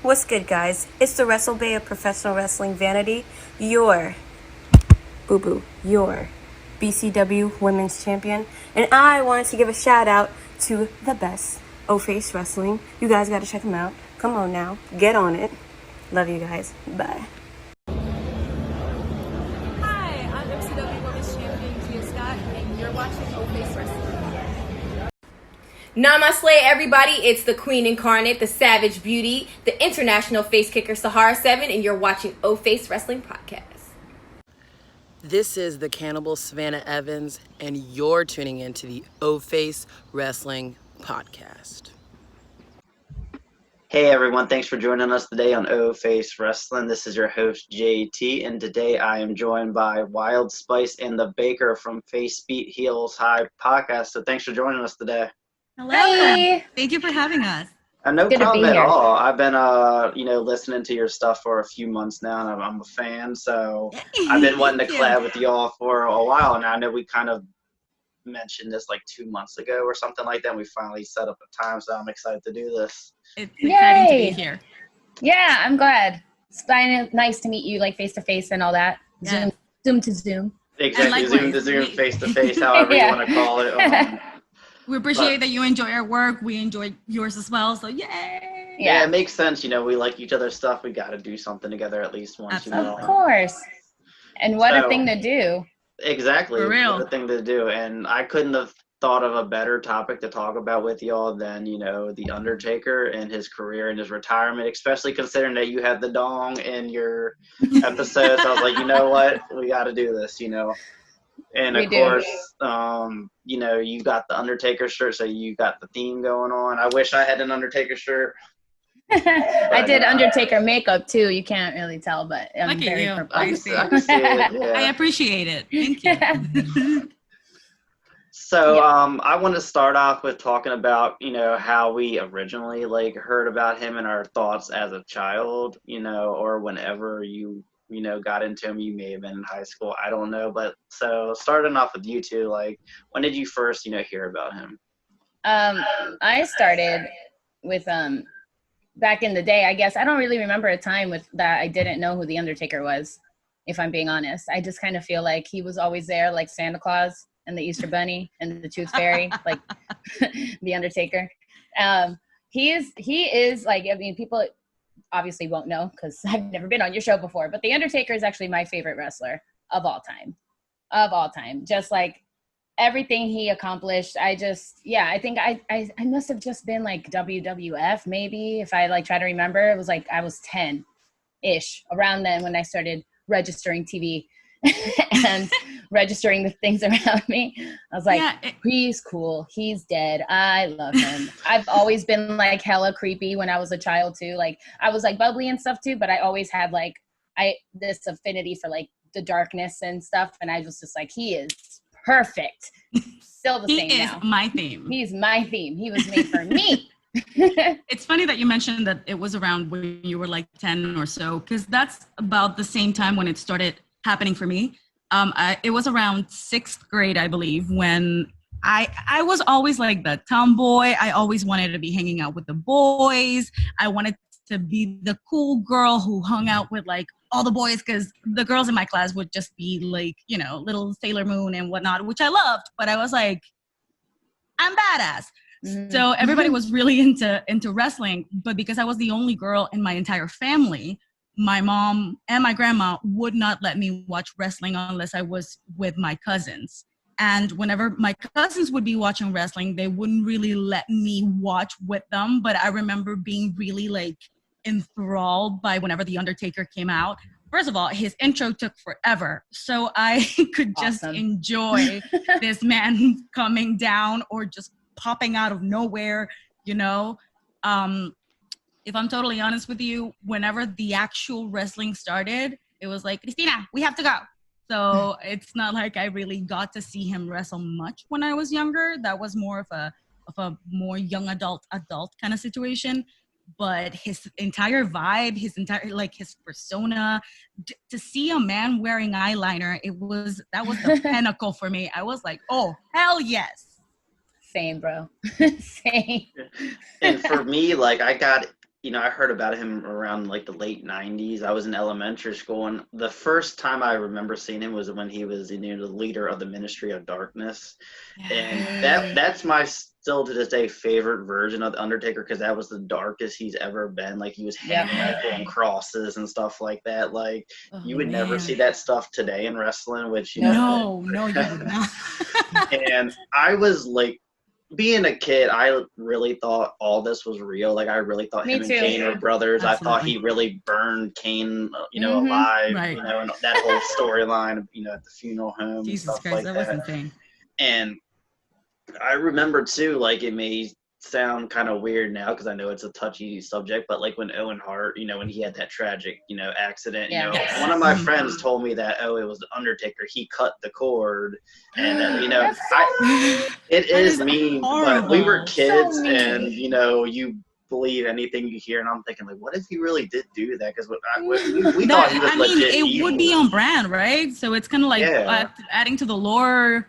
What's good, guys? It's the Wrestle Bay of Professional Wrestling Vanity, your your BCW Women's Champion, and I wanted to give a shout out to the best, O-Face Wrestling. You guys gotta check them out. Come on now, get on it. Love you guys. Bye. Hi, I'm MCW Women's Champion Gia Scott, and you're watching O-Face Wrestling. Namaste, everybody. It's the Queen Incarnate, the Savage Beauty, the International Face Kicker Sahara 7, and you're watching O-Face Wrestling Podcast. This is the Cannibal Savannah Evans, and you're tuning into the O-Face Wrestling Podcast. Hey everyone, thanks for joining us today on O-Face Wrestling. This is your host JT, and today I am joined by Wild Spice and the Baker from Face Beat Heels High podcast. So thanks for joining us today. Hello. Hi. Thank you for having us. No Good to problem be at here. all. I've been, listening to your stuff for a few months now, and I'm a fan. So I've been wanting to collab with y'all for a while now. I know we kind of mentioned this like 2 months ago or something like that. And we finally set up a time, so I'm excited to do this. It's exciting to be here. Yeah, I'm glad. It's nice to meet you, like face to face and all that. Yeah. Zoom to Zoom. Exactly, Zoom to Zoom, face to face, however Yeah. you want to call it. We appreciate that you enjoy our work. We enjoy yours as well. So yay! Yeah, it makes sense. We like each other's stuff. We got to do something together at least once. Of course. And what a thing to do. Exactly. For real. What a thing to do. And I couldn't have thought of a better topic to talk about with y'all than, the Undertaker and his career and his retirement, especially considering that you had the dong in your episode. So I was like, you know what? We got to do this, And of course, you got the Undertaker shirt, so you got the theme going on. I wish I had an Undertaker shirt. I did Undertaker makeup too. You can't really tell, but I'm Look at very you. purple. I can see it. Yeah. I appreciate it. Thank you. So I want to start off with talking about, how we originally heard about him and our thoughts as a child, or whenever you got into him. You may have been in high school. I don't know. But so starting off with you two, when did you first, hear about him? I started with back in the day, I guess. I don't really remember a time with that I didn't know who the Undertaker was, if I'm being honest. I just kind of feel like he was always there, like Santa Claus and the Easter Bunny and the Tooth Fairy, like the Undertaker. He is like, I mean, people obviously won't know because I've never been on your show before, but the Undertaker is actually my favorite wrestler of all time. Just like everything he accomplished. I think I must have just been like WWF maybe, if I try to remember. It was like I was 10-ish around then when I started registering TV and registering the things around me. I was like, he's cool. He's dead. I love him. I've always been like hella creepy when I was a child too. Like I was like bubbly and stuff too, but I always had this affinity for like the darkness and stuff. And I was just like, he is perfect. Still the same now. He is my theme. He's my theme. He was made for me. It's funny that you mentioned that it was around when you were like 10 or so, because that's about the same time when it started happening for me. It was around 6th grade, I believe, when I was always like the tomboy. I always wanted to be hanging out with the boys. I wanted to be the cool girl who hung out with like all the boys, because the girls in my class would just be like, little Sailor Moon and whatnot, which I loved. But I was like, I'm badass. Mm-hmm. So everybody was really into wrestling. But because I was the only girl in my entire family, my mom and my grandma would not let me watch wrestling unless I was with my cousins. And whenever my cousins would be watching wrestling, they wouldn't really let me watch with them. But I remember being really enthralled by whenever The Undertaker came out. First of all, his intro took forever. So I could just enjoy this man coming down or just popping out of nowhere, If I'm totally honest with you, whenever the actual wrestling started, it was like, Christina, we have to go. So it's not like I really got to see him wrestle much when I was younger. That was more of a more young adult kind of situation. But his entire vibe, his persona, to see a man wearing eyeliner, that was the pinnacle for me. I was like, oh, hell yes. Same, bro. Same. And for me, I got I heard about him around like the late 90s. I was in elementary school, and the first time I remember seeing him was when he was, the leader of the Ministry of Darkness. And that's my still to this day favorite version of the Undertaker, because that was the darkest he's ever been. Like, he was hanging people on crosses and stuff like that. Like, you would never see that stuff today in wrestling, which no, you would not. And I was like, being a kid, I really thought all this was real. Like, I really thought him and Kane were brothers. Absolutely. I thought he really burned Kane, alive, right. and that whole storyline, at the funeral home. Jesus and stuff Christ, like that was insane. And I remember too, like, it may sound kind of weird now because I know it's a touchy subject, but like when Owen Hart, when he had that tragic, accident, one of my friends told me that, it was the Undertaker. He cut the cord, and it is mean, but we were kids, and you believe anything you hear, and I'm thinking, like, what if he really did do that? Because we thought he was legit it evil. would be on brand, right? So it's kind of like adding to the lore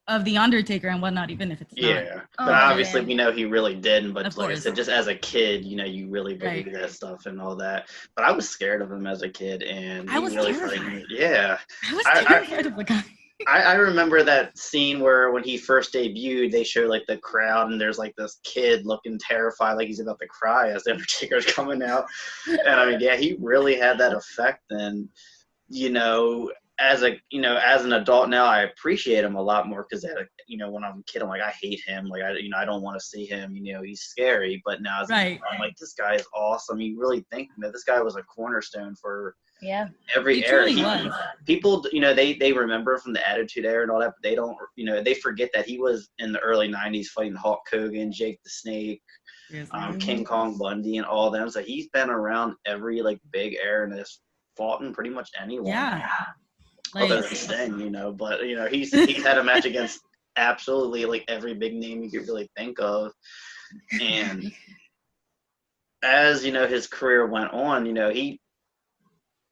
of the Undertaker and whatnot, even if it's not. But obviously we know he really didn't. But of like course. I said, just as a kid, you really believe that stuff and all that. But I was scared of him as a kid, and I was really terrified. Yeah, I was terrified of the guy. I remember that scene where when he first debuted, they show like the crowd, and there's like this kid looking terrified, like he's about to cry as the Undertaker's coming out. And I mean, he really had that effect. And as an adult now, I appreciate him a lot more, because when I'm a kid, I'm like, I hate him. Like, I don't want to see him. He's scary. But now as I'm like, this guy is awesome. You really think this guy was a cornerstone for every era. People, they remember from the Attitude Era and all that, but they don't, they forget that he was in the early 90s fighting Hulk Hogan, Jake the Snake, King Kong Bundy, and all them. So he's been around every like big era and has fought in pretty much anyone. Yeah. Other than Sting, but he's had a match against absolutely like every big name you could really think of. And as his career went on, he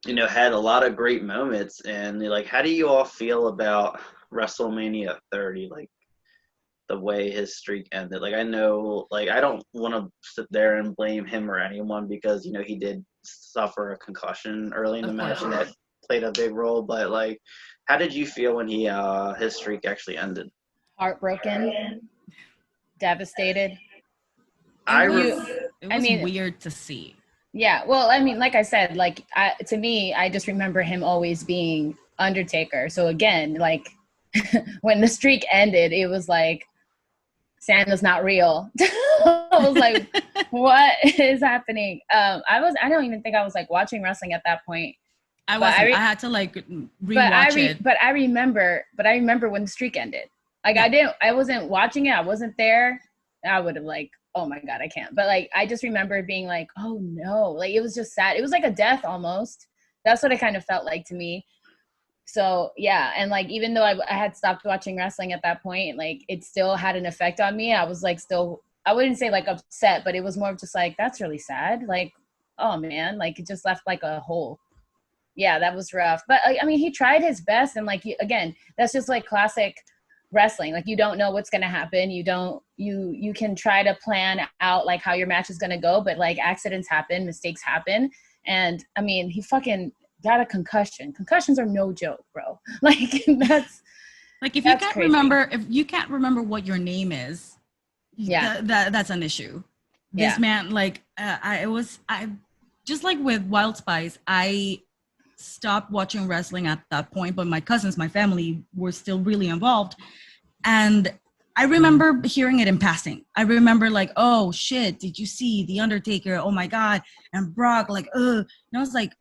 had a lot of great moments. And like, how do you all feel about WrestleMania 30? Like, the way his streak ended. Like, I know, like, I don't want to sit there and blame him or anyone, because he did suffer a concussion early in the match, and that played a big role. But like, how did you feel when his streak actually ended? Heartbroken, devastated. It was weird to see. Yeah, well, I mean, like I said, like, to me, I just remember him always being Undertaker. So again, like, when the streak ended, it was like, Santa's not real. I was like, what is happening? I don't even think I was like watching wrestling at that point. I wasn't. I had to like rewatch it. But I remember when the streak ended. Like, I wasn't watching it. I wasn't there. I would have like, oh my God, I can't. But like, I just remember being like, oh no, like, it was just sad. It was like a death almost. That's what it kind of felt like to me. So yeah, and like, even though I had stopped watching wrestling at that point, like, it still had an effect on me. I was like, still, I wouldn't say like upset, but it was more of just like, that's really sad. Like, oh man, like, it just left like a hole. Yeah, that was rough. But I mean, he tried his best, and like, again, that's just like classic wrestling. Like, you don't know what's gonna happen. You can try to plan out like how your match is gonna go, but like, accidents happen, mistakes happen, and I mean, he fucking got a concussion. Concussions are no joke, bro. Like, that's like, if that's you can't remember what your name is, that's an issue. This man, like, I just like with Wild Spice, I stopped watching wrestling at that point, but my cousins, my family were still really involved. And I remember hearing it in passing. I remember like, oh shit, did you see the Undertaker? Oh my God. And Brock, like, ugh. And I was like,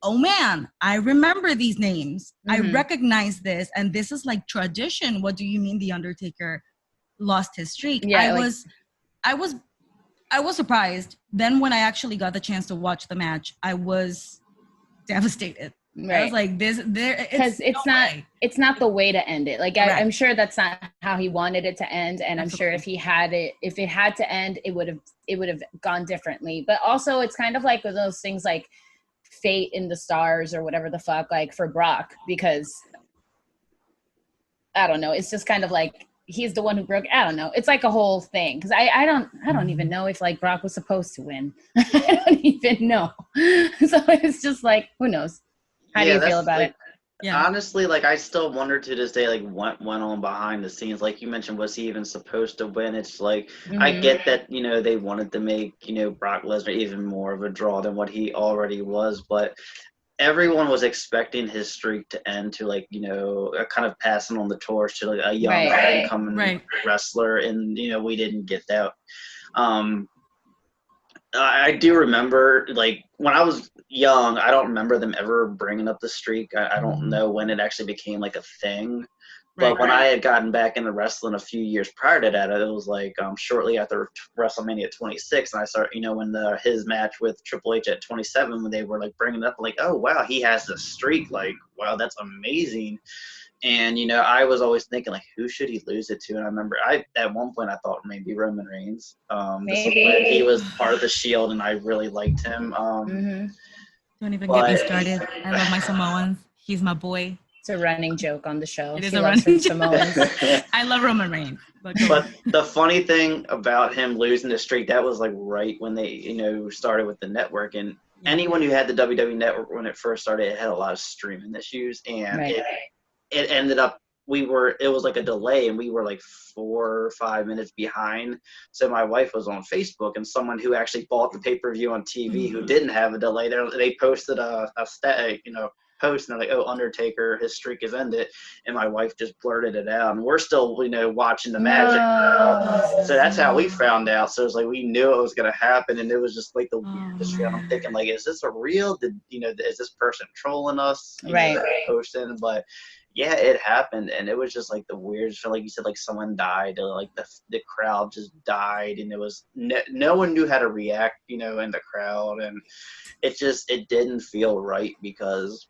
oh man, I remember these names. I recognize this. And this is like tradition. What do you mean the Undertaker lost his streak? Yeah, I was surprised. Then when I actually got the chance to watch the match, I was devastated. Right. I was like, because it's not the way to end it. Like, I'm sure that's not how he wanted it to end, and I'm sure if it had to end, it would have gone differently. But also, it's kind of like those things like fate in the stars or whatever the fuck, like for Brock, because I don't know, it's just kind of like he's the one who broke. I don't know. It's like a whole thing because I don't even know if like Brock was supposed to win. I don't even know. So it's just like, who knows? How do you feel about it? Yeah. Honestly, like I still wonder to this day, like what went on behind the scenes. Like you mentioned, was he even supposed to win? It's like I get that, you know, they wanted to make, you know, Brock Lesnar even more of a draw than what he already was, but everyone was expecting his streak to end to like, you know, a kind of passing on the torch to like a young incoming wrestler, and you know, we didn't get that. I do remember, like, when I was young, I don't remember them ever bringing up the streak. I don't know when it actually became, like, a thing. But when I had gotten back into wrestling a few years prior to that, it was, like, shortly after WrestleMania 26, and I started, you know, when his match with Triple H at 27, when they were, like, bringing it up, like, oh, wow, he has this streak. Like, wow, that's amazing. And, you know, I was always thinking, like, who should he lose it to? And I remember at one point I thought maybe Roman Reigns. He was part of the Shield, and I really liked him. Don't even get me started. I love my Samoans. He's my boy. It's a running joke on the show. It is a running joke. I love Roman Reigns. But the funny thing about him losing the streak, that was, like, right when they, you know, started with the network. And anyone who had the WWE Network when it first started, it had a lot of streaming issues. And it ended up, it was like a delay, and we were like 4 or 5 minutes behind. So my wife was on Facebook, and someone who actually bought the pay-per-view on TV who didn't have a delay, they posted a post, and they're like, oh, Undertaker, his streak has ended. And my wife just blurted it out, and we're still, you know, watching the magic. So that's how we found out. So it was like, we knew it was going to happen, and it was just like the weirdest feeling. I'm thinking, like, is this a real, is this person trolling us? Posting, but yeah, it happened, and it was just like the weirdest feeling. Like you said, like someone died, or like the crowd just died, and it was no one knew how to react, you know, in the crowd, and it didn't feel right because,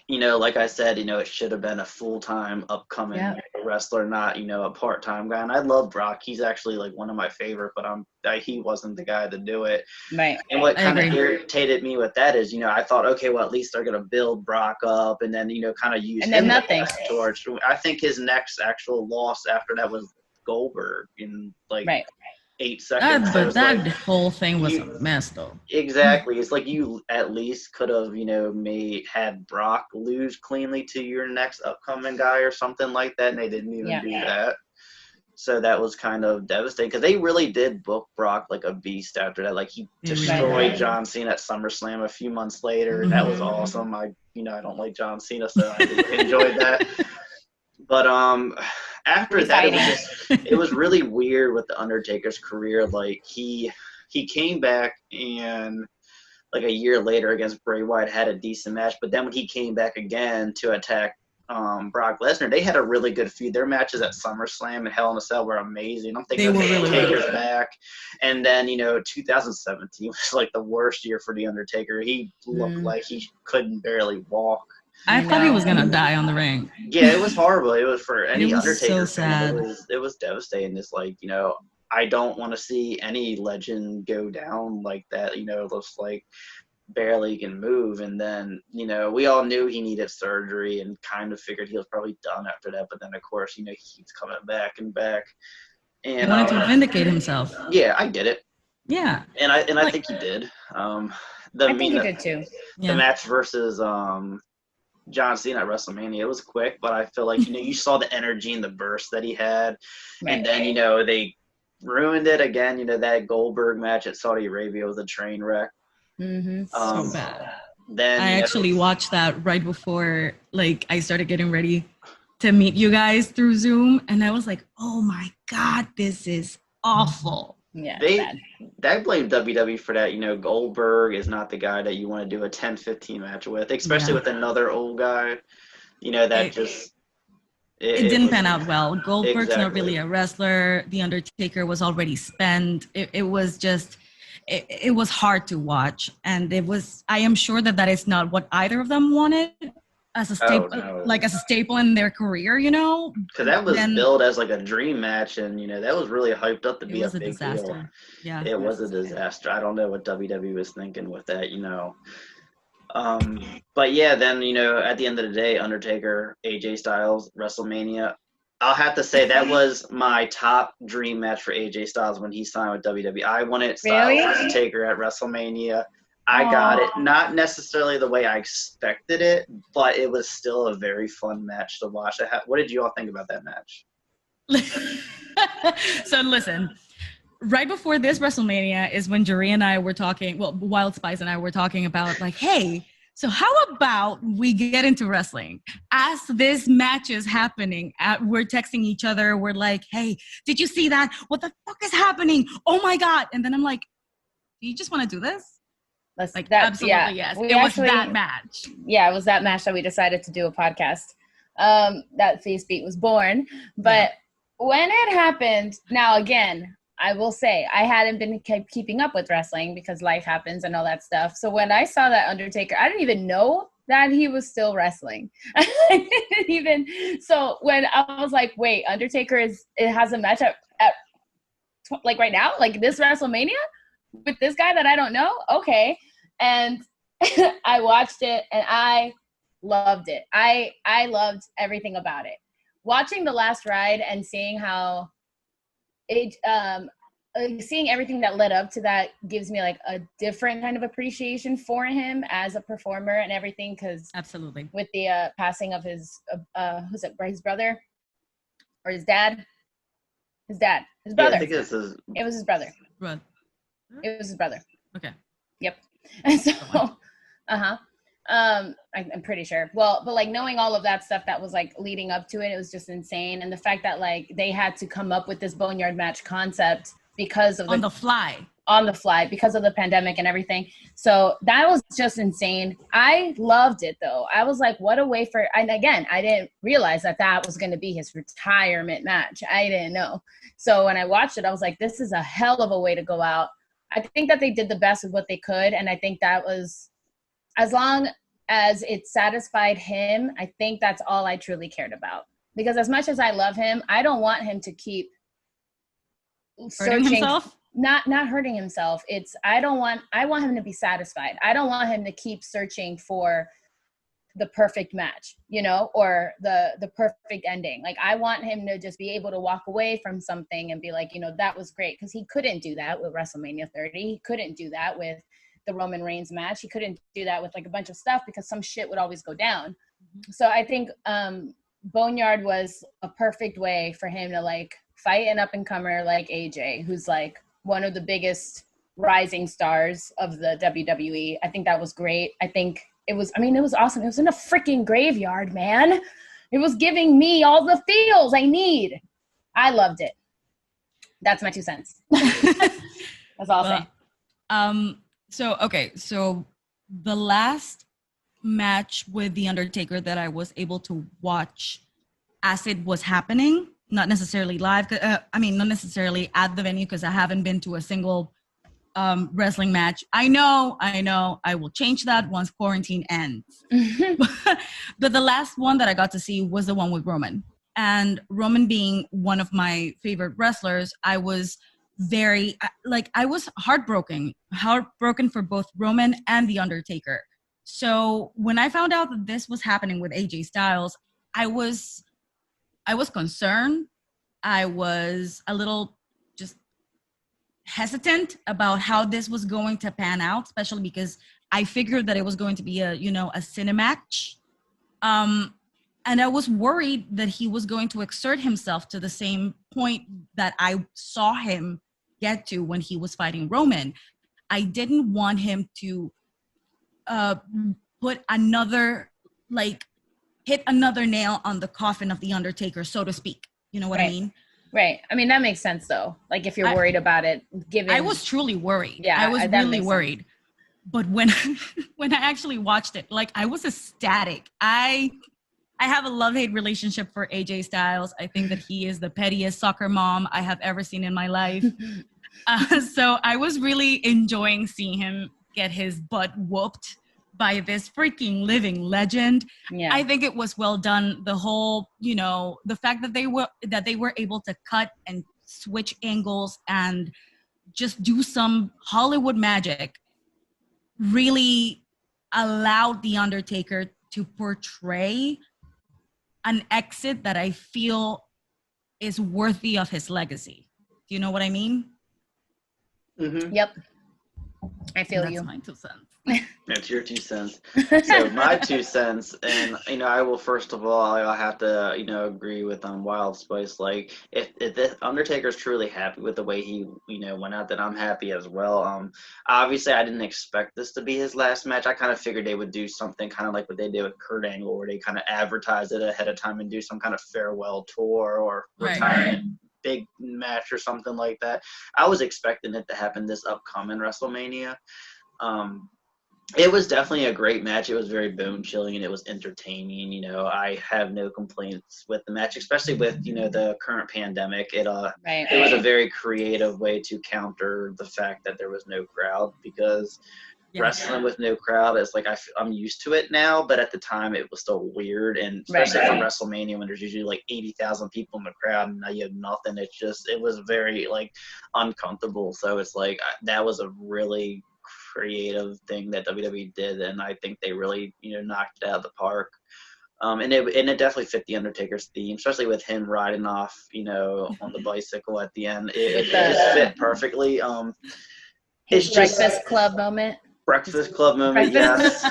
you know, like I said, you know, it should have been a full-time upcoming wrestler, not, you know, a part-time guy. And I love Brock. He's actually like one of my favorite, but he wasn't the guy to do it. Right. And what kind of irritated me with that is, you know, I thought, okay, well, at least they're going to build Brock up and then, you know, kind of use him nothing. Torch. I think his next actual loss after that was Goldberg in like 8 seconds. But that whole thing was a mess, though. Exactly. It's like you at least could have, you know, had Brock lose cleanly to your next upcoming guy or something like that, and they didn't even do that. So that was kind of devastating because they really did book Brock like a beast after that. Like he destroyed John Cena at SummerSlam a few months later, and that was awesome. I don't like John Cena, so I enjoyed that. But after that, it was really weird with the Undertaker's career. Like he came back, and like a year later against Bray Wyatt had a decent match. But then when he came back again to attack Brock Lesnar, they had a really good feud. Their matches at SummerSlam and Hell in a Cell were amazing. I'm thinking Undertaker's back. And then, you know, 2017 was like the worst year for the Undertaker. He looked like he couldn't barely walk. I thought he was gonna die on the ring. Yeah, it was horrible. It was for any Undertaker so sad. fan. It was devastating. It's like, you know, I don't want to see any legend go down like that. You know, looks like barely can move. And then, you know, we all knew he needed surgery and kind of figured he was probably done after that. But then, of course, you know, he keeps coming back and back. And he wanted to vindicate himself. Yeah, I get it. Yeah, and I think he did. I think he did too. The match versus John Cena at WrestleMania, it was quick, but I feel like, you know, you saw the energy and the burst that he had. And then, you know, they ruined it again. You know, that Goldberg match at Saudi Arabia was a train wreck. So bad. Then I actually watched that right before, like, I started getting ready to meet you guys through Zoom, and I was like, oh my God, this is awful. Yeah, they blame WWE for that. You know, Goldberg is not the guy that you want to do a 10-15 match with, especially with another old guy. You know, that it didn't pan out well. Goldberg's not really a wrestler. The Undertaker was already spent. It was just, it was hard to watch. And I am sure that is not what either of them wanted as a staple, like as a staple in their career, you know? Because that was billed as like a dream match, and, you know, that was really hyped up to be a big disaster. Deal. Yeah, it was a disaster. I don't know what WWE was thinking with that, you know. But yeah, then, you know, at the end of the day, Undertaker, AJ Styles, WrestleMania, I'll have to say that was my top dream match for AJ Styles when he signed with WWE. I wanted Styles Really? versus Taker at WrestleMania. I got it. Not necessarily the way I expected it, but it was still a very fun match to watch. What did you all think about that match? So listen, right before this WrestleMania is when Jerry and I were talking, well, Wild Spice and I were talking about like, hey, so how about we get into wrestling? As this match is happening, we're texting each other. We're like, hey, did you see that? What the fuck is happening? Oh my God. And then I'm like, do you just want to do this? Like, absolutely, yes. It was that match. Yeah, it was that match that we decided to do a podcast. That Face Beat was born. But when it happened, now again, I will say I hadn't been keeping up with wrestling because life happens and all that stuff. So when I saw that Undertaker, I didn't even know that he was still wrestling. So when I was like, wait, Undertaker has a match at like right now, like this WrestleMania with this guy that I don't know. Okay. And I watched it and I loved it. I loved everything about it. Watching The Last Ride and seeing how it, seeing everything that led up to that gives me like a different kind of appreciation for him as a performer and everything. Cause absolutely with the passing of his, who's it, his brother or his dad? His brother. Yeah, I think it was his brother. Right. It was his brother. Okay. Yep. And so, I'm pretty sure. Well, but like knowing all of that stuff that was like leading up to it, it was just insane. And the fact that like they had to come up with this boneyard match concept because of on the fly because of the pandemic and everything. So that was just insane. I loved it though. I was like, what a way for, and again, I didn't realize that was going to be his retirement match. I didn't know. So when I watched it, I was like, this is a hell of a way to go out. I think that they did the best with what they could. And I think that was, as long as it satisfied him, I think that's all I truly cared about. Because as much as I love him, I don't want him to keep hurting himself. Not hurting himself. I want him to be satisfied. I don't want him to keep searching for the perfect match, or the perfect ending. Like I want him to just be able to walk away from something and be like, that was great. Because he couldn't do that with WrestleMania 30. He couldn't do that with the Roman Reigns match. He couldn't do that with like a bunch of stuff because some shit would always go down. Mm-hmm. So I think Boneyard was a perfect way for him to like fight an up and comer like AJ, who's like one of the biggest rising stars of the WWE. I think that was great. I think it was awesome. It was in a freaking graveyard, man. It was giving me all the feels I need. I loved it. That's my 2 cents. That's all I'll say. So the last match with The Undertaker that I was able to watch as it was happening, not necessarily live, not necessarily at the venue because I haven't been to a single wrestling match. I know, I will change that once quarantine ends. But the last one that I got to see was the one with Roman. And Roman being one of my favorite wrestlers, I was I was heartbroken for both Roman and The Undertaker. So when I found out that this was happening with AJ Styles, I was concerned. I was a little just hesitant about how this was going to pan out, especially because I figured that it was going to be a cinematch. And I was worried that he was going to exert himself to the same point that I saw him get to when he was fighting Roman. I didn't want him to put another, hit another nail on the coffin of The Undertaker, so to speak. You know what I mean? Right. I mean, that makes sense, though. Like, if you're worried about it, I was truly worried. Yeah, I was really worried. But when I actually watched it, I was ecstatic. I have a love-hate relationship for AJ Styles. I think that he is the pettiest soccer mom I have ever seen in my life. So I was really enjoying seeing him get his butt whooped by this freaking living legend. Yeah. I think it was well done. The whole, the fact that they were able to cut and switch angles and just do some Hollywood magic really allowed The Undertaker to portray an exit that I feel is worthy of his legacy. Do you know what I mean? Mm-hmm. Yep. I feel That's you. my 2 cents. That's your 2 cents. So my 2 cents, and I will first of all, I'll have to agree with Wild Spice. Like if the Undertaker's truly happy with the way he went out, then I'm happy as well. Obviously I didn't expect this to be his last match. I kind of figured they would do something kind of like what they did with Kurt Angle, where they kind of advertise it ahead of time and do some kind of farewell tour or retirement big match or something like that. I was expecting it to happen this upcoming WrestleMania. It was definitely a great match. It was very bone chilling and it was entertaining. I have no complaints with the match, especially with the current pandemic. It was a very creative way to counter the fact that there was no crowd, because wrestling with no crowd is like I'm used to it now, but at the time it was still weird, and especially for WrestleMania when there's usually like 80,000 people in the crowd and now you have nothing. It was very like uncomfortable. So it's like that was a really creative thing that WWE did, and I think they really knocked it out of the park. And it definitely fit the Undertaker's theme, especially with him riding off on the bicycle at the end. It just fit perfectly. His Breakfast Club moment. Breakfast Club moment, yes.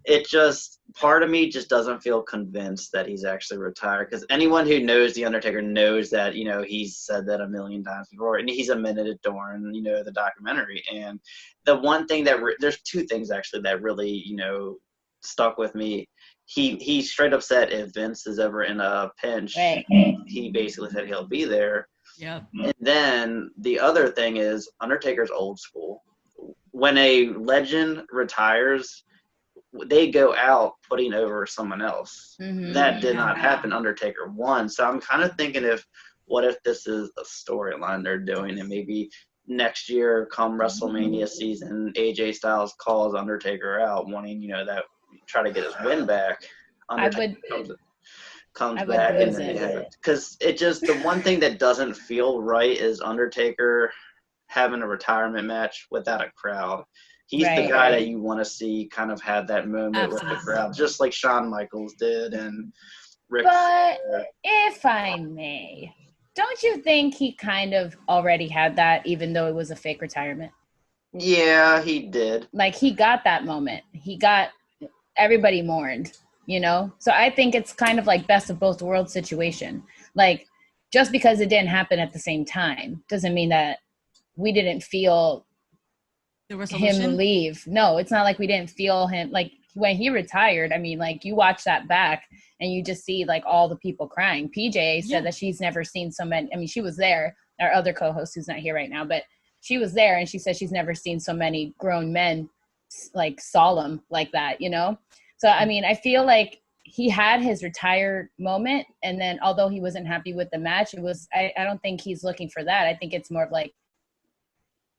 It just, part of me just doesn't feel convinced that he's actually retired, because anyone who knows the Undertaker knows that he's said that a million times before, and he's admitted it during the documentary. And the one thing that there's two things actually that really stuck with me. He straight up said if Vince is ever in a pinch, he basically said he'll be there. Yep. And then the other thing is Undertaker's old school. When a legend retires, they go out putting over someone else. Mm-hmm. That did not happen. Undertaker won. So I'm kind of thinking what if this is a storyline they're doing, and maybe next year come WrestleMania season, AJ Styles calls Undertaker out, wanting that try to get his win back. Undertaker comes back, and then they have it, because it just, the one thing that doesn't feel right is Undertaker having a retirement match without a crowd. He's the guy that you want to see kind of have that moment with the crowd, just like Shawn Michaels did and Rick Flair. If I may, don't you think he kind of already had that, even though it was a fake retirement? Yeah, he did. Like, he got that moment. Everybody mourned, So I think it's kind of like best of both worlds situation. Like, just because it didn't happen at the same time doesn't mean that we didn't feel him leave. No, it's not like we didn't feel him. Like, when he retired, I mean, like, you watch that back and you just see like all the people crying. PJ said that she's never seen so many. I mean, she was there, our other co-host who's not here right now, but she was there, and she said she's never seen so many grown men like solemn like that, So I mean, I feel like he had his retired moment, and then although he wasn't happy with the match, I don't think he's looking for that. I think it's more of like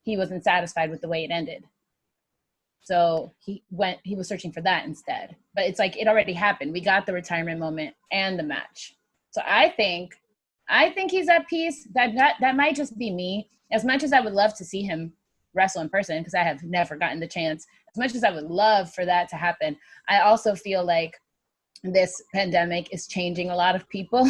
he wasn't satisfied with the way it ended, so he was searching for that instead. But it's like it already happened. We got the retirement moment and the match, so I think he's at peace. That might just be me. As much as I would love to see him wrestle in person, because I have never gotten the chance, as much as I would love for that to happen, I also feel like this pandemic is changing a lot of people.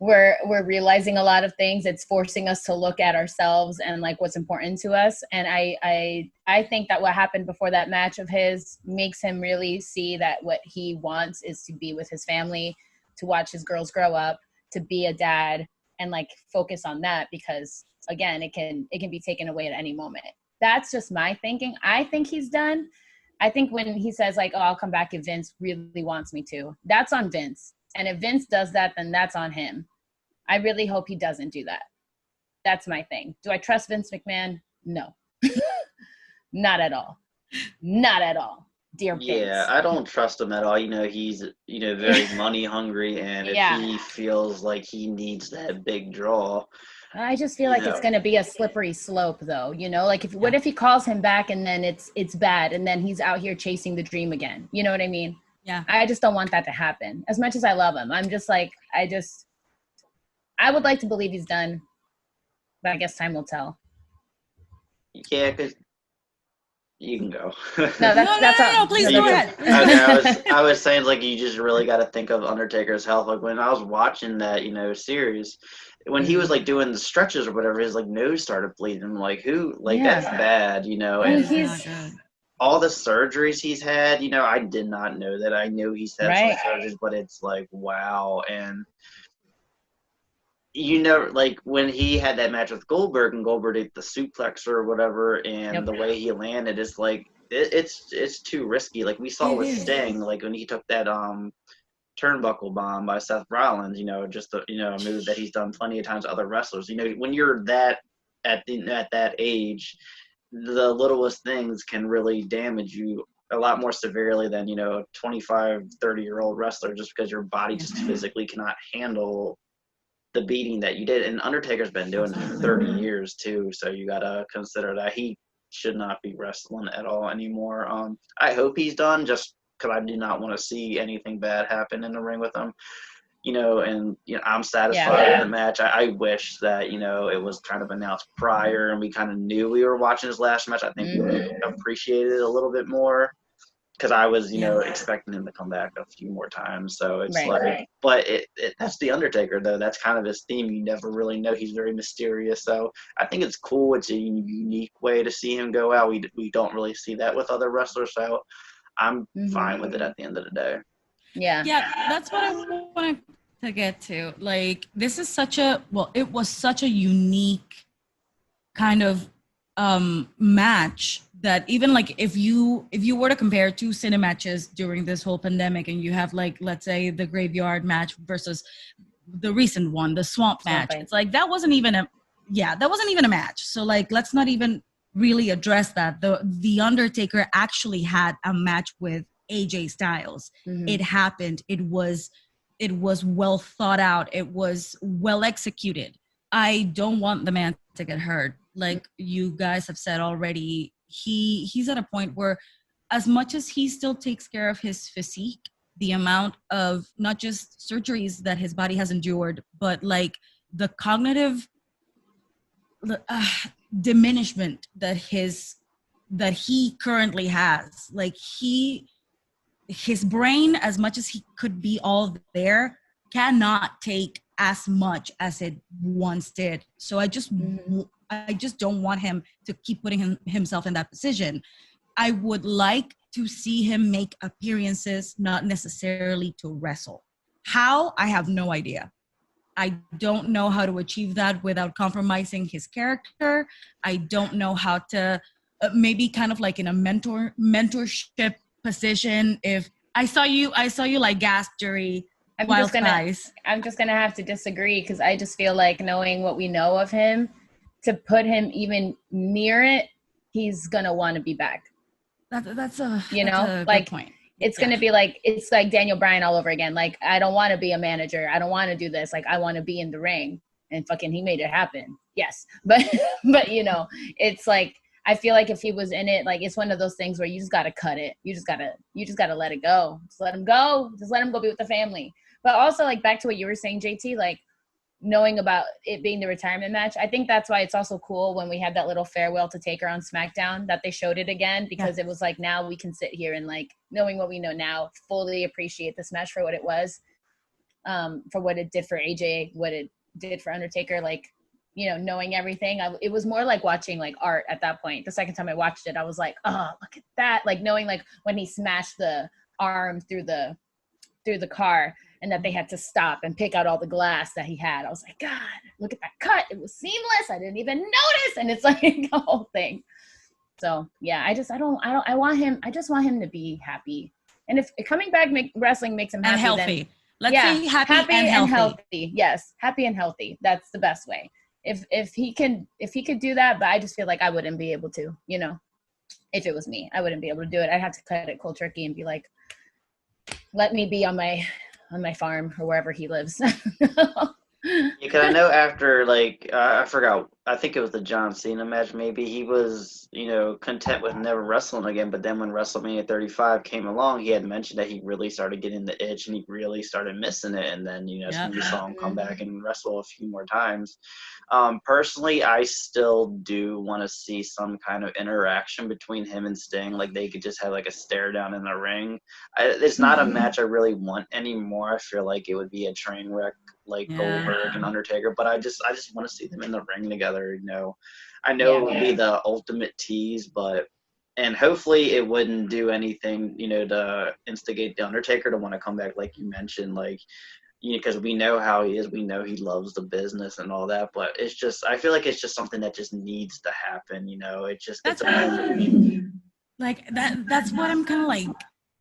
We're realizing a lot of things. It's forcing us to look at ourselves and like what's important to us. And I think that what happened before that match of his makes him really see that what he wants is to be with his family, to watch his girls grow up, to be a dad, and like focus on that, because again, it can be taken away at any moment. That's just my thinking. I think he's done. I think when he says like, oh, I'll come back if Vince really wants me to, that's on Vince. And if Vince does that, then that's on him. I really hope he doesn't do that. That's my thing. Do I trust Vince McMahon? No. Not at all. Not at all. Dear Vince. Yeah, I don't trust him at all. He's very money hungry, and if he feels like he needs that big draw, I just feel like it's going to be a slippery slope, though. Like what if he calls him back and then it's bad, and then he's out here chasing the dream again? You know what I mean? Yeah. I just don't want that to happen. As much as I love him, I'm just like, I would like to believe he's done, but I guess time will tell. Yeah, because You can go. No, that's all. No, please No, go that's ahead. Okay, I was saying like you just really got to think of Undertaker's health. Like when I was watching that, series, when he was like doing the stretches or whatever, his like nose started bleeding. I'm like, who? Like Yeah. that's bad, And And he's all the surgeries he's had, I did not know that. I knew he's had some Right. surgeries, but it's like wow. And like when he had that match with Goldberg and Goldberg did the suplex or whatever, and Yep. the way he landed is like it's too risky. Like we saw with Sting, like when he took that turnbuckle bomb by Seth Rollins, just a move that he's done plenty of times to other wrestlers. When you're that at that age, the littlest things can really damage you a lot more severely than a 25, 30-year-old wrestler, just because your body just physically cannot handle the beating that you did. And Undertaker's been doing it for 30 years too, so you gotta consider that he should not be wrestling at all anymore. I hope he's done, just because I do not want to see anything bad happen in the ring with him. And I'm satisfied with the match. I wish that it was kind of announced prior and we kind of knew we were watching his last match. I think we would appreciate it a little bit more, because I was, expecting him to come back a few more times. So it's but that's the Undertaker though. That's kind of his theme. You never really know. He's very mysterious. So I think it's cool. It's a unique way to see him go out. We don't really see that with other wrestlers. So I'm fine with it at the end of the day. Yeah. Yeah, that's what I wanted to get to. Like, this is it was such a unique kind of match that even like if you were to compare two cine matches during this whole pandemic, and you have like, let's say, the graveyard match versus the recent one, the swamp match, it's like that wasn't even a match. So like, let's not even really address that. The Undertaker actually had a match with AJ Styles. It happened. It was well thought out. It was well executed. I don't want the man to get hurt. Like you guys have said already, he's at a point where, as much as he still takes care of his physique, the amount of not just surgeries that his body has endured, but like the cognitive diminishment that he currently has, like his brain, as much as he could be all there, cannot take as much as it once did. So I just don't want him to keep putting himself in that position. I would like to see him make appearances, not necessarily to wrestle. How? I have no idea. I don't know how to achieve that without compromising his character. I don't know how to maybe kind of like in a mentorship position. If I saw you like gas during Wild Skies. I'm just gonna have to disagree, because I just feel like, knowing what we know of him, to put him even near it, he's gonna want to be back. That's a like good point. It's gonna be like, it's like Daniel Bryan all over again. Like, I don't want to be a manager. I don't want to do this. Like, I want to be in the ring, and fucking he made it happen. Yes, but it's like, I feel like if he was in it, like, it's one of those things where you just gotta cut it. You just gotta let it go. Just let him go. Just let him go be with the family. But also, like, back to what you were saying, JT, like, knowing about it being the retirement match, I think that's why it's also cool when we had that little farewell to Taker on SmackDown, that they showed it again, because it was like, now we can sit here and, like, knowing what we know now, fully appreciate this match for what it was, for what it did for AJ, what it did for Undertaker, like, knowing everything. It was more like watching like art at that point. The second time I watched it, I was like, oh, look at that. Like, knowing like when he smashed the arm through the car, and that they had to stop and pick out all the glass that he had. I was like, God, look at that cut. It was seamless. I didn't even notice. And it's like the whole thing. So yeah, I just want him to be happy. And if coming back wrestling makes him happy, and healthy. Then, Let's say happy and healthy. Yes, happy and healthy. That's the best way. If he could do that, but I just feel like I wouldn't be able to. If it was me, I wouldn't be able to do it. I'd have to cut it cold turkey and be like, let me be on my farm or wherever he lives. Because I know after, like, I forgot, I think it was the John Cena match, maybe he was, content with never wrestling again. But then when WrestleMania 35 came along, he had mentioned that he really started getting the itch and he really started missing it. And then, Yep. you saw him come back and wrestle a few more times. Personally, I still do want to see some kind of interaction between him and Sting. Like, they could just have, like, a stare down in the ring. It's not a match I really want anymore. I feel like it would be a train wreck, like Goldberg and Undertaker, but I just want to see them in the ring together. I know it would be the ultimate tease, and hopefully it wouldn't do anything, to instigate the Undertaker to want to come back, like you mentioned, like, because we know how he is, we know he loves the business and all that, but it's just, I feel like it's just something that just needs to happen. It just That's gets what annoying. like that's what I'm kind of like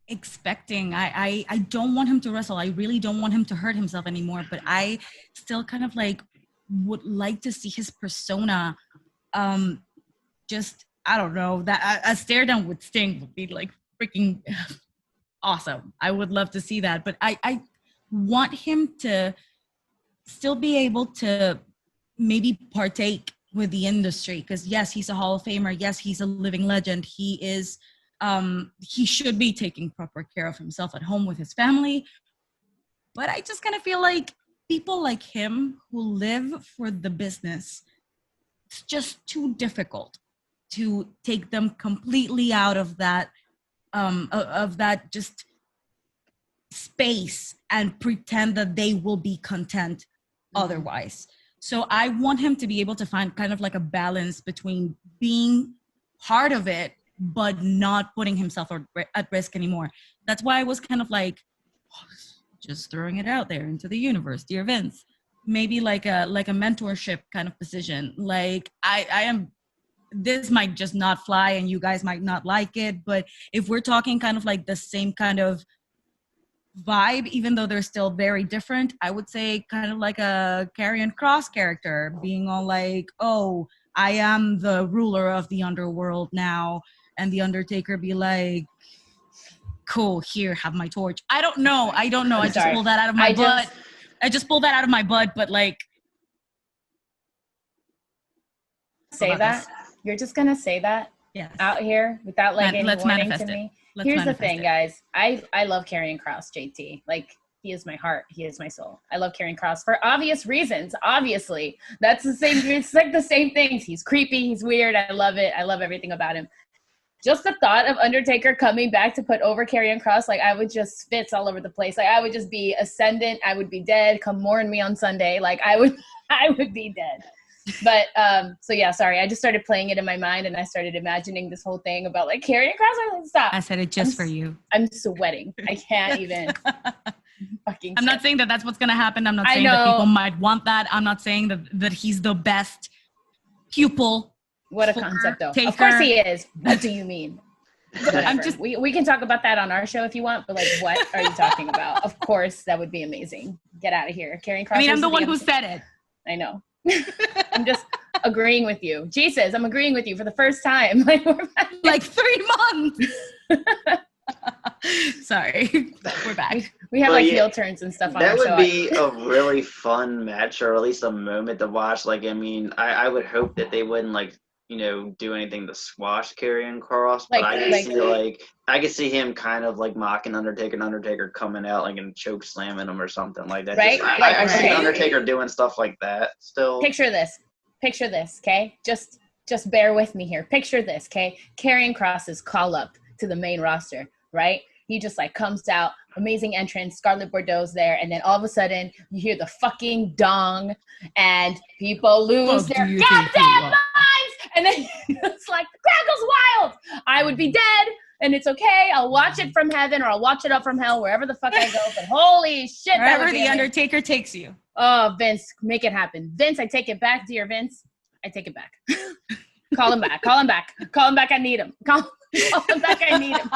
expecting. I don't want him to wrestle. I really don't want him to hurt himself anymore, but I still kind of like would like to see his persona. Just, I don't know, that a stare down with Sting would be like freaking awesome. I would love to see that, but I want him to still be able to maybe partake with the industry, because yes, he's a Hall of Famer, yes, he's a living legend, he should be taking proper care of himself at home with his family. But I just kind of feel like people like him who live for the business, it's just too difficult to take them completely out of that just space and pretend that they will be content otherwise. So I want him to be able to find kind of like a balance between being part of it but not putting himself at risk anymore. That's why I was kind of like just throwing it out there into the universe, dear Vince, maybe like a mentorship kind of position. Like I am, this might just not fly and you guys might not like it, but if we're talking kind of like the same kind of vibe, even though they're still very different, I would say kind of like a Karrion Kross character being all like, oh, I am the ruler of the underworld now, and the Undertaker be like, cool, here, have my torch. I don't know. I just pulled that out of my butt. I just pulled that out of my butt, but like, say that you're just gonna say that out here without like any warning to me. Here's the thing, guys. I love Karrion Kross, JT. Like, he is my heart. He is my soul. I love Karrion Kross for obvious reasons. Obviously, that's the same. It's like the same things. He's creepy. He's weird. I love it. I love everything about him. Just the thought of Undertaker coming back to put over Karrion Kross, like, I would just fits all over the place. Like, I would just be ascendant. I would be dead. Come mourn me on Sunday. Like, I would be dead. But so yeah, sorry. I just started playing it in my mind, and I started imagining this whole thing about like Karrion Kross. Stop. I said it just for you. I'm sweating. I can't even. Fucking. I'm not saying that that's what's gonna happen. I'm not saying that people might want that. I'm not saying that he's the best pupil. What a concept, though. Taker. Of course he is. What do you mean? We can talk about that on our show if you want, but like, what are you talking about? Of course, that would be amazing. Get out of here, Karrion Kross. I mean, I'm the one who said it. I know. I'm just agreeing with you. Jesus, I'm agreeing with you for the first time. Like, we're back. Like 3 months. Sorry, we're back. We have heel turns and stuff on our show. That would be a really fun match, or at least a moment to watch. Like, I mean, I would hope that they wouldn't like, do anything to squash Karrion Kross, but I could see him kind of like mocking Undertaker, and Undertaker coming out like and choke slamming him or something like that. Right? I see Undertaker doing stuff like that still. Picture this, okay? Just bear with me here. Picture this, okay? Karrion Kross's call up to the main roster, right? He just like comes out, amazing entrance, Scarlett Bordeaux's there, and then all of a sudden you hear the fucking dong, and people lose their goddamn minds, and then it's like the crowd goes wild. I would be dead, and it's okay. I'll watch it from heaven, or I'll watch it up from hell, wherever the fuck I go. But holy shit, wherever the Undertaker takes you. Oh, Vince, make it happen. Vince, I take it back, dear Vince. I take it back. Call him back. Call him back. I need him. Call him back. I need him.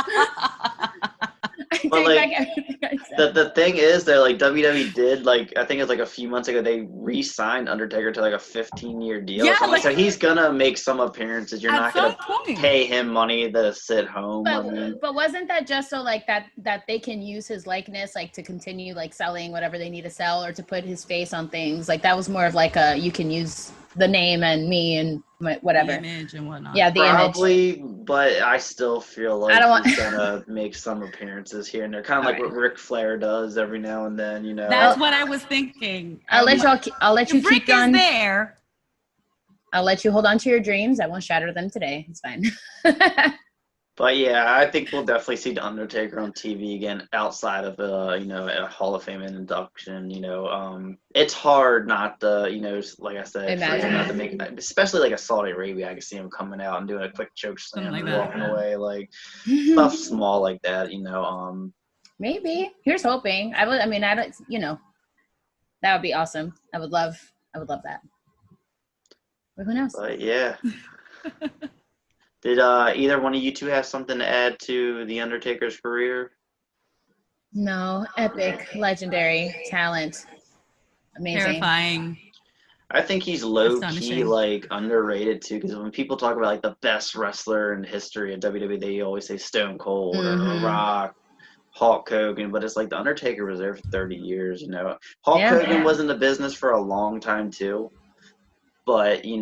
I But take like, back everything I said. the thing is that like WWE did like I think it's like a few months ago they re-signed Undertaker to like a 15-year deal or Yeah, something. like So he's gonna make some appearances. You're at not some gonna point. pay him money to sit home. I mean, But wasn't that just so like that they can use his likeness like to continue like selling whatever they need to sell or to put his face on things? Like that was more of like a you can use the name and me and whatever. The image and whatnot. Yeah, the image. probably, but I still feel I like don't want- he's gonna make some appearances here and there, kind of like what Ric Flair does every now and then. You know, That's what I was thinking. I'll let you If Rick keep on. is there. I'll let you hold on to your dreams. I won't shatter them today. It's fine. But yeah, I think we'll definitely see the Undertaker on TV again outside of a Hall of Fame induction. It's hard not to like I said, for him not to make it, especially like a Saudi Arabia. I can see him coming out and doing a quick choke slam Something like and that, walking yeah. away, like stuff small like that. Maybe. Here's hoping. I don't. That would be awesome. I would love that. But who knows? But yeah. Did either one of you two have something to add to the Undertaker's career? No, epic, legendary, talent, amazing. Terrifying. I think he's low key Astonishing. like underrated too, because when people talk about like the best wrestler in the history of WWE, they always say Stone Cold or Rock, Hulk Hogan, but it's like the Undertaker was there for 30 years. Hulk Hogan was in the business for a long time too, but he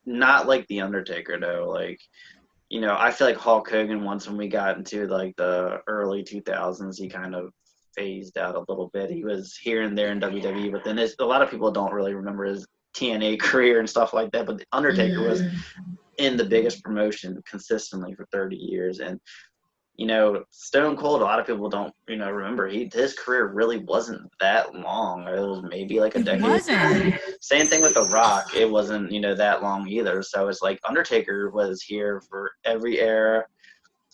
not like the Undertaker though. Like, I feel like Hulk Hogan, once when we got into like the early 2000s, he kind of phased out a little bit. He was here and there in WWE, but then a lot of people don't really remember his TNA career and stuff like that. But the Undertaker was in the biggest promotion consistently for 30 years. And, Stone Cold, a lot of people don't, remember his career really wasn't that long. It was maybe like a decade. It wasn't. Same thing with The Rock. It wasn't, that long either. So it's like Undertaker was here for every era,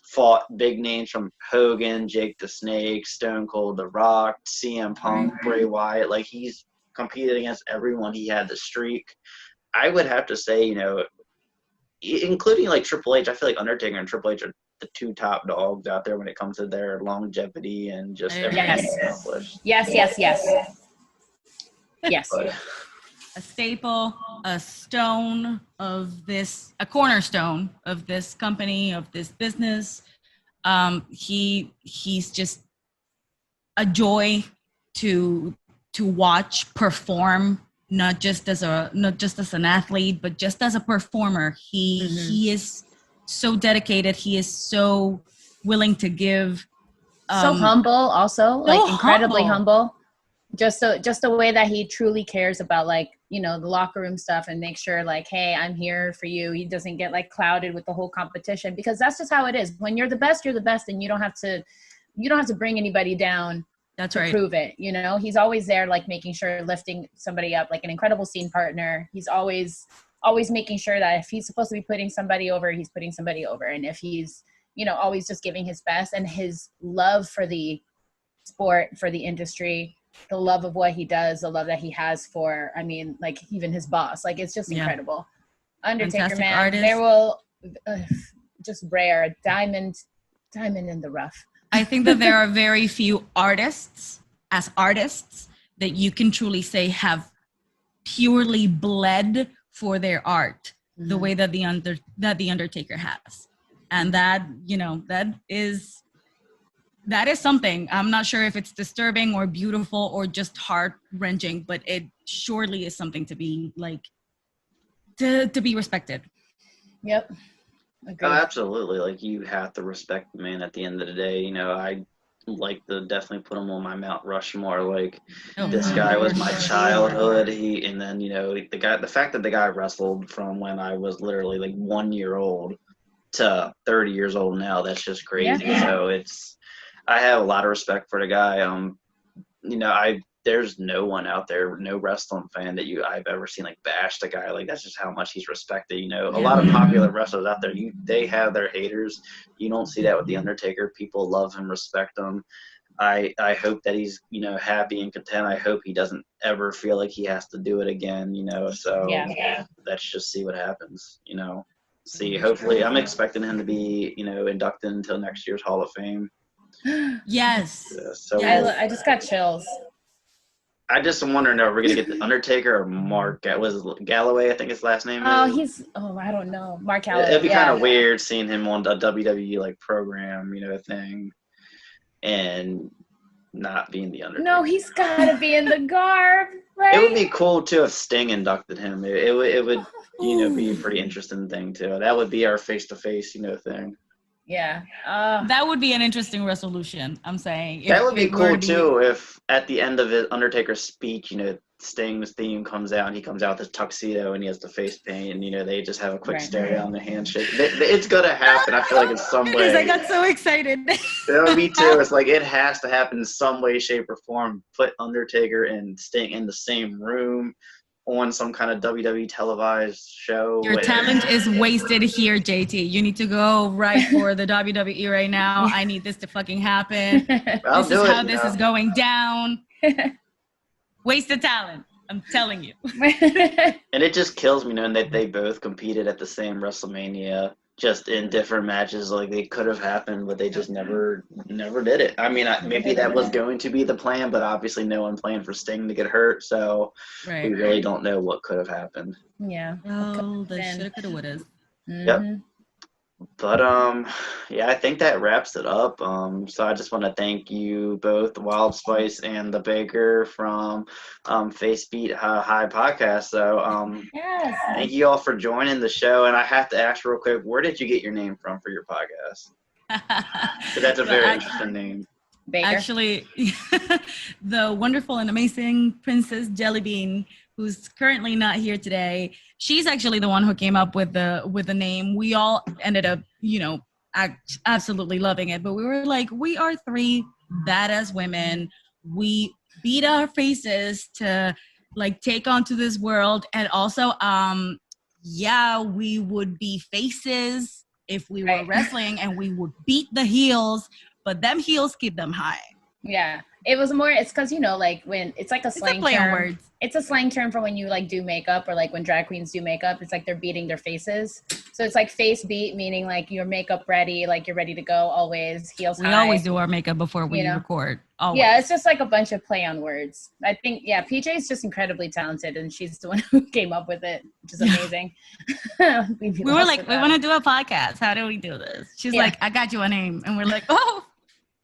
fought big names from Hogan, Jake the Snake, Stone Cold, The Rock, CM Punk, Bray Wyatt. Like, he's competed against everyone. He had the streak. I would have to say, including like Triple H, I feel like Undertaker and Triple H are the two top dogs out there when it comes to their longevity and just everything they accomplished. Yes. But, A staple, a cornerstone of this company, of this business. He's just a joy to watch perform, not just as an athlete, but just as a performer. He is so dedicated. He is so willing to give. So humble, also like incredibly humble. Just the way that he truly cares about like the locker room stuff and make sure like, hey, I'm here for you. He doesn't get like clouded with the whole competition, because that's just how it is. When you're the best, and you don't have to bring anybody down. That's to right. prove it. He's always there, like making sure, lifting somebody up, like an incredible scene partner. He's always making sure that if he's supposed to be putting somebody over, he's putting somebody over. And if he's, always just giving his best, and his love for the sport, for the industry, the love of what he does, the love that he has for, like even his boss, like it's just incredible. Undertaker, fantastic man, artist. there will just rare diamond in the rough. I think that there are very few artists that you can truly say have purely bled for their art the way that the Undertaker has, and that is something. I'm not sure if it's disturbing or beautiful or just heart-wrenching, but it surely is something to be like to be respected. Yep. Agreed. Oh, absolutely. Like, you have to respect the man at the end of the day. I like to definitely put him on my Mount Rushmore. Like, this guy was my childhood. The fact that the guy wrestled from when I was literally like 1 year old to 30 years old now, that's just crazy. Yeah. So I have a lot of respect for the guy. There's no one out there, no wrestling fan that I've ever seen like bash the guy. Like, that's just how much he's respected. A lot of popular wrestlers out there, they have their haters. You don't see that with the Undertaker. People love him, respect him. I hope that he's happy and content. I hope he doesn't ever feel like he has to do it again. So let's just see what happens. see. Hopefully, I'm expecting him to be, inducted until next year's Hall of Fame. Yes. So Yes. I just got chills. I just am wondering if we're gonna get the Undertaker or Mark. Was it Galloway? I think his last name is. I don't know. Mark Calloway. It'd be kind of weird seeing him on a WWE like program, thing, and not being the Undertaker. No, he's gotta be in the garb, right? It would be cool too if Sting inducted him. It would be a pretty interesting thing too. That would be our face-to-face thing. Yeah. That would be an interesting resolution, I'm saying. That would be cool too if at the end of it, Undertaker's speech, Sting's theme comes out and he comes out with his tuxedo and he has the face paint and, they just have a quick stare down the handshake. It's going to happen, I feel like, in some way. Because I got so excited. Me too. It's like it has to happen in some way, shape, or form. Put Undertaker and Sting in the same room on some kind of WWE televised show. Your talent is wasted here, JT. You need to go right for the WWE right now. I need this to fucking happen. This is how this is going down. Wasted talent. I'm telling you. And it just kills me knowing that they both competed at the same WrestleMania, just in different matches. Like they could have happened, but they just never did it. I mean, maybe that was going to be the plan, but obviously no one planned for Sting to get hurt, so we really don't know what could have happened. Yeah. Oh, the shoulda, coulda, woulda. Yep. But I think that wraps it up. So I just want to thank you both, Wild Spice and the Baker from Face Beat High Podcast. So yes. Thank you all for joining the show. And I have to ask real quick, where did you get your name from for your podcast? Because that's a very interesting name. Baker. Actually, the wonderful and amazing Princess Jellybean, who's currently not here today, she's actually the one who came up with the name. We all ended up, absolutely loving it. But we were like, we are three badass women. We beat our faces to like take onto this world. And also, we would be faces if we were wrestling, and we would beat the heels. But them heels keep them high. Yeah. It's because, like when it's like a slang play term. on words. It's a slang term for when you like do makeup or like when drag queens do makeup. It's like they're beating their faces. So it's like face beat, meaning like your makeup ready, like you're ready to go always, heels high. We always do our makeup before we record. Always. Yeah, it's just like a bunch of play on words. I think, PJ is just incredibly talented, and she's the one who came up with it, which is amazing. we were like, we want to do a podcast. How do we do this? She's like, I got you a name. And we're like, oh.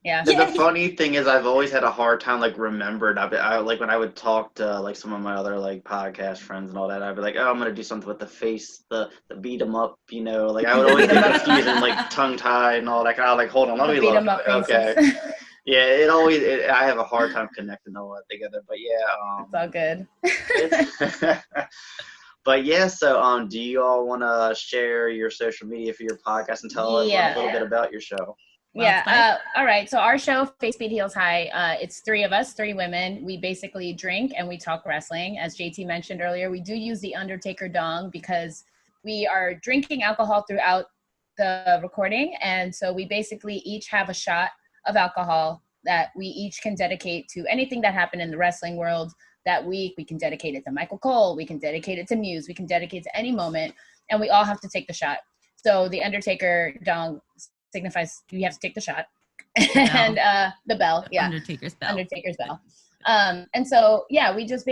Yeah. The funny thing is, I've always had a hard time like remembering. I like when I would talk to like some of my other like podcast friends and all that. I'd be like, "Oh, I'm gonna do something with the face, the beat 'em up," Like I would always get confused and like tongue tied and all that. I was like, "Hold on, let me look." Okay. Yeah, I have a hard time connecting all that together. But it's all good. But yeah, so do you all want to share your social media for your podcast and tell us a little bit about your show? All right. So our show, Face Beat Heels High, it's three of us, three women. We basically drink and we talk wrestling. As JT mentioned earlier, we do use the Undertaker dong because we are drinking alcohol throughout the recording. And so we basically each have a shot of alcohol that we each can dedicate to anything that happened in the wrestling world that week. We can dedicate it to Michael Cole. We can dedicate it to Muse. We can dedicate it to any moment. And we all have to take the shot. So the Undertaker dong signifies you have to take the shot, and the bell, Undertaker's bell. And so we just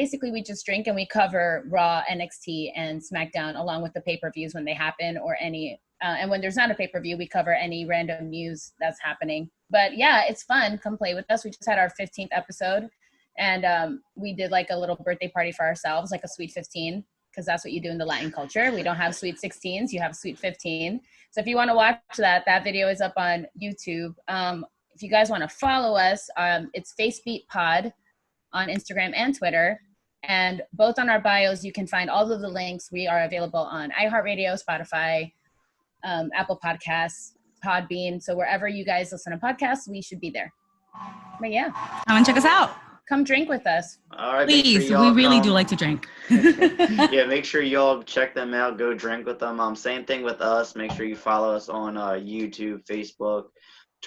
drink and we cover Raw, NXT, and SmackDown along with the pay-per-views when they happen, or any and when there's not a pay-per-view, we cover any random news that's happening. But it's fun. Come play with us. We just had our 15th episode, and we did like a little birthday party for ourselves, like a sweet 15, because that's what you do in the Latin culture. We don't have sweet 16s, you have sweet 15. So if you want to watch that video is up on YouTube. If you guys want to follow us, it's FaceBeat Pod on Instagram and Twitter. And both on our bios, you can find all of the links. We are available on iHeartRadio, Spotify, Apple Podcasts, Podbean. So wherever you guys listen to podcasts, we should be there. But come and check us out. Come drink with us. All right, please. We really do like to drink. Make sure y'all check them out. Go drink with them. Same thing with us. Make sure you follow us on YouTube, Facebook,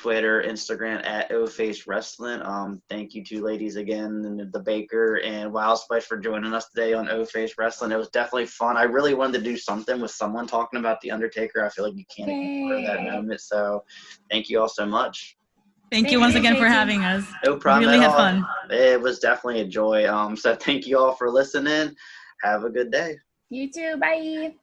Twitter, Instagram at O-Face Wrestling. Thank you to ladies again, and the Baker and Wild Spice for joining us today on O-Face Wrestling. It was definitely fun. I really wanted to do something with someone talking about the Undertaker. I feel like you can't ignore that moment. So thank you all so much. Thank you once again for having us. No problem Really at had all. fun. It was definitely a joy. So thank you all for listening. Have a good day. You too. Bye.